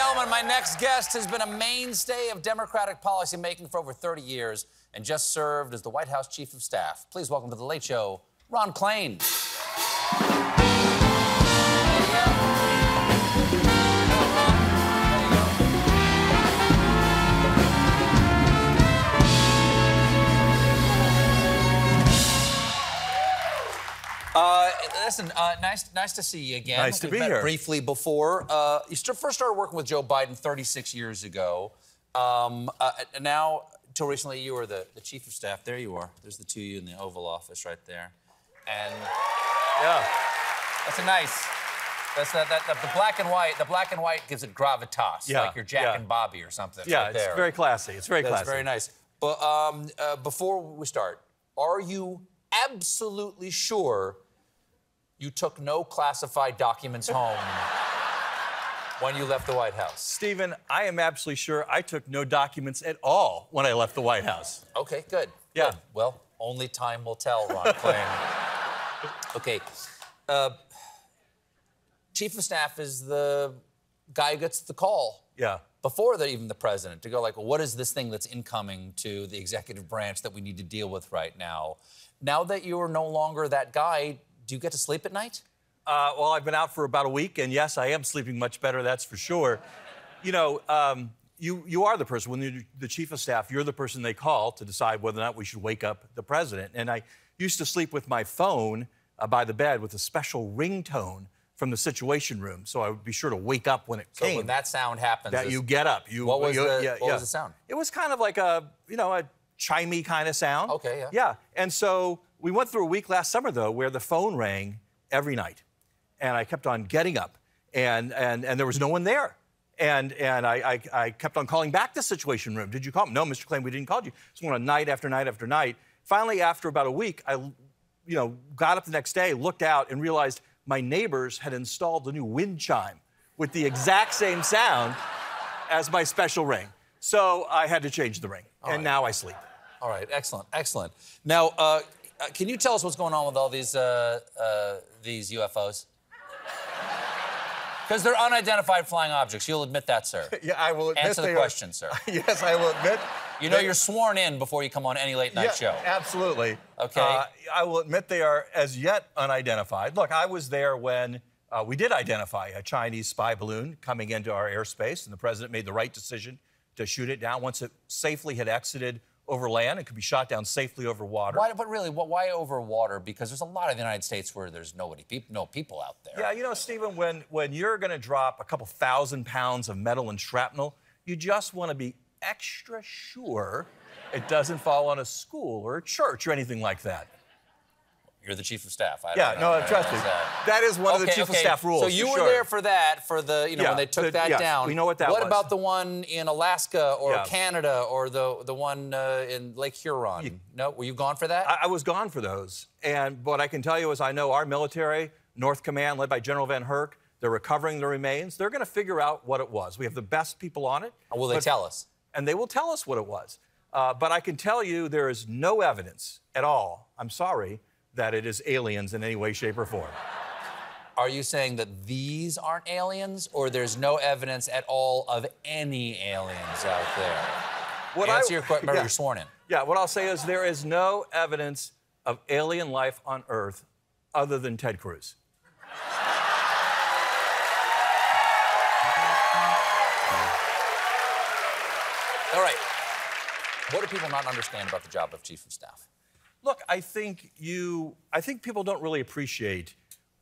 gentlemen, my next guest has been a mainstay of Democratic policymaking for over 30 years and just served as the White House Chief of Staff. Please welcome to The Late Show, Ron Klain. Listen, nice to see you again. Nice to be met here. Briefly before. You first started working with Joe Biden 36 years ago. Now, till recently, you were the chief of staff. There you are. There's the two of you in the Oval Office right there. And Yeah. that's a nice. That's the black and white. The black and white gives it gravitas, Yeah, like you're Jack yeah. and Bobby or something. Yeah, right it's there. very classy. It's very classy. That's very nice. But before we start, are you absolutely sure you took no classified documents home when you left the White House? Stephen, I am absolutely sure I took no documents at all when I left the White House. Okay, good. Yeah. Good. Well, only time will tell, Ron Klain. Okay. Chief of Staff is the guy who gets the call. Yeah. Before even the president, to go like, well, what is this thing that's incoming to the executive branch that we need to deal with right now? Now that you are no longer that guy, do you get to sleep at night? Well, I've been out for about a week, and yes, I am sleeping much better, that's for sure. You know, you are the person, when you're the chief of staff, you're the person they call to decide whether or not we should wake up the president. And I used to sleep with my phone by the bed with a special ringtone from the Situation Room, so I would be sure to wake up when it came. So when that sound happens, that you get up. What was the sound? It was kind of like a chimey kind of sound. Okay, yeah. Yeah, and so we went through a week last summer, though, where the phone rang every night. And I kept on getting up, and there was no one there. And I kept on calling back the Situation Room. Did you call me? No, Mr. Klain, we didn't call you. So on night after night after night. Finally, after about a week, I got up the next day, looked out, and realized my neighbors had installed a new wind chime with the exact same sound as my special ring. So I had to change the ring, and now I sleep. All right, excellent, excellent. Now, can you tell us what's going on with all these UFOs? Because they're unidentified flying objects. You'll admit that, sir. Yeah, I will admit Answer the question, sir. Yes, I will admit. You know you're sworn in before you come on any late-night show. Absolutely. Okay. I will admit they are as yet unidentified. Look, I was there when we did identify a Chinese spy balloon coming into our airspace, and the president made the right decision to shoot it down once it safely had exited over land. It could be shot down safely over water. But really, why over water? Because there's a lot of the United States where there's no people out there. Yeah, you know, Stephen, when you're going to drop a couple 1,000 pounds of metal and shrapnel, you just want to be extra sure it doesn't fall on a school or a church or anything like that. You're the chief of staff. Trust me. That is one of the chief of staff rules. So you were there for that, when they took that down. We know what that was. What about the one in Alaska or Canada or the one in Lake Huron? No, were you gone for that? I was gone for those. And what I can tell you is I know our military, North Command, led by General Van Herk, they're recovering the remains. They're going to figure out what it was. We have the best people on it. Will they tell us? And they will tell us what it was. But I can tell you there is no evidence at all, I'm sorry, that it is aliens in any way, shape, or form. Are you saying that these aren't aliens, or there's no evidence at all of any aliens out there? Answer your question. You're sworn in. Yeah, what I'll say is there is no evidence of alien life on Earth other than Ted Cruz. All right. What do people not understand about the job of chief of staff? Look, I think people don't really appreciate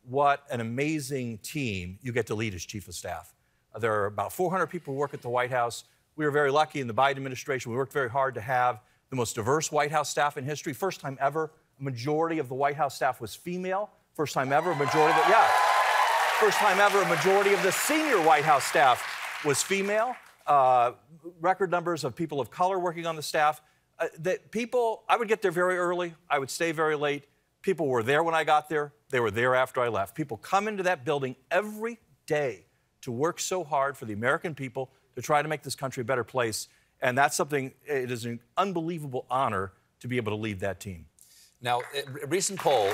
what an amazing team you get to lead as chief of staff. There are about 400 people who work at the White House. We were very lucky in the Biden administration. We worked very hard to have the most diverse White House staff in history. First time ever, a majority of the White House staff was female. First time ever, First time ever, a majority of the senior White House staff was female. Record numbers of people of color working on the staff. I would get there very early. I would stay very late. People were there when I got there. They were there after I left. People come into that building every day to work so hard for the American people to try to make this country a better place. And that's something, it is an unbelievable honor to be able to lead that team. Now, a recent poll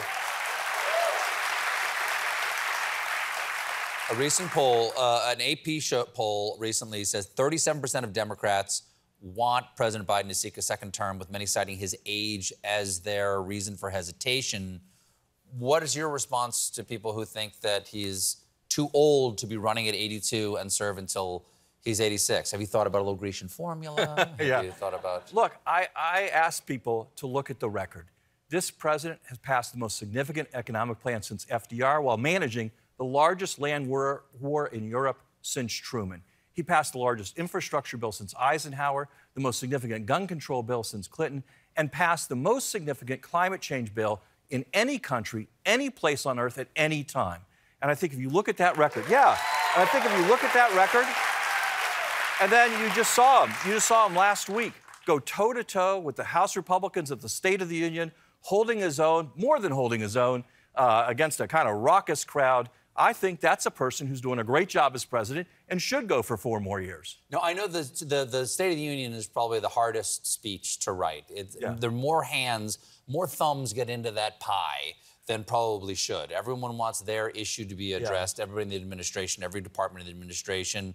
A recent poll, an AP poll recently says 37% of Democrats want President Biden to seek a second term, with many citing his age as their reason for hesitation. What is your response to people who think that he's too old to be running at 82 and serve until he's 86? Have you thought about a little Grecian formula? Yeah. Have you thought about... Look, I ask people to look at the record. This president has passed the most significant economic plan since FDR while managing the largest land war in Europe since Truman. He passed the largest infrastructure bill since Eisenhower, the most significant gun control bill since Clinton, and passed the most significant climate change bill in any country, any place on earth at any time. And I think if you look at that record, and then you just saw him last week go toe-to-toe with the House Republicans at the State of the Union, holding his own, more than holding his own, against a kind of raucous crowd. I think that's a person who's doing a great job as president and should go for 4 more years. No, I know the State of the Union is probably the hardest speech to write. There are more hands, more thumbs get into that pie than probably should. Everyone wants their issue to be addressed, everybody in the administration, every department in the administration.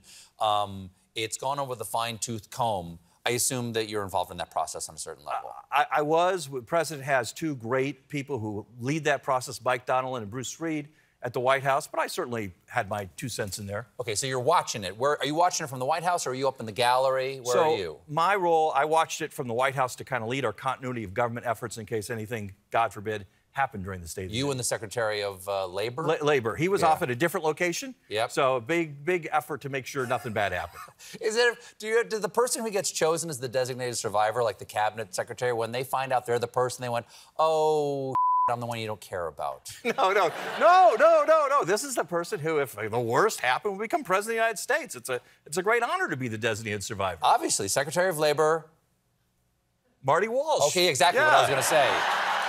It's gone over the fine-tooth comb. I assume that you're involved in that process on a certain level. I was. The president has 2 great people who lead that process, Mike Donnellan and Bruce Reed, at the White House, but I certainly had my 2 cents in there. Okay, so you're watching it. Are you watching it from the White House, or are you up in the gallery? Where are you? My role, I watched it from the White House to kind of lead our continuity of government efforts in case anything, God forbid, happened during the State of the Union. You and the Secretary of Labor? Labor. He was off at a different location. Yep. So a big effort to make sure nothing bad happened. Does the person who gets chosen as the designated survivor, like the cabinet secretary, when they find out they're the person, they went, oh, I'm the one you don't care about? No. This is the person who, if the worst happened, would become president of the United States. It's a great honor to be the designated survivor. Obviously, Secretary of Labor. Marty Walsh. Okay, exactly what I was going to say.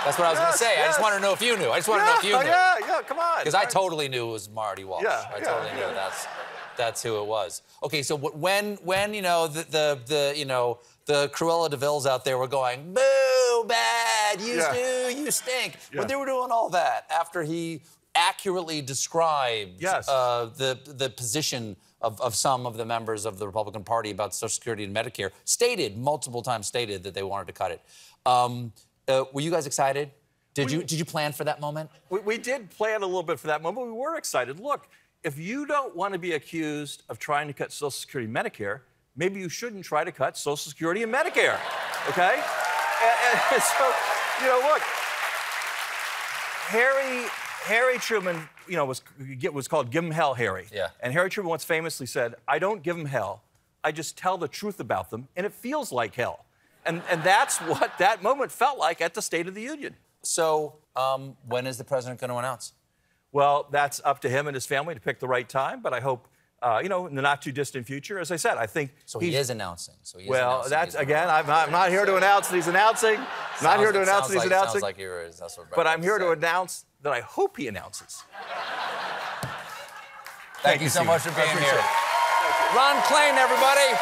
That's what I was going to say. I just wanted to know if you knew. I just wanted to know if you knew. Yeah, come on. Because I totally knew it was Marty Walsh. I totally knew that's who it was. Okay, so when you know the Cruella de Vil's out there were going, boo, bad, you stink. When they were doing all that, after he accurately described the position of some of the members of the Republican Party about Social Security and Medicare, multiple times stated that they wanted to cut it. Were you guys excited? Did you plan for that moment? We did plan a little bit for that moment. We were excited. Look, if you don't want to be accused of trying to cut Social Security and Medicare, maybe you shouldn't try to cut Social Security and Medicare, okay? And so, look, Harry Truman, was called "Give 'em hell, Harry." Yeah. And Harry Truman once famously said, "I don't give 'em hell. I just tell the truth about them, and it feels like hell." And that's what that moment felt like at the State of the Union. So, when is the president going to announce? Well, that's up to him and his family to pick the right time, but I hope, in the not-too-distant future, as I said, I think... So he is announcing. That's, again, I'm not here to announce that he's announcing. I'm not here to announce that he's announcing. Sounds like that's what but I'm here to announce that I hope he announces. Thank you so much for being here. Ron Klain, everybody.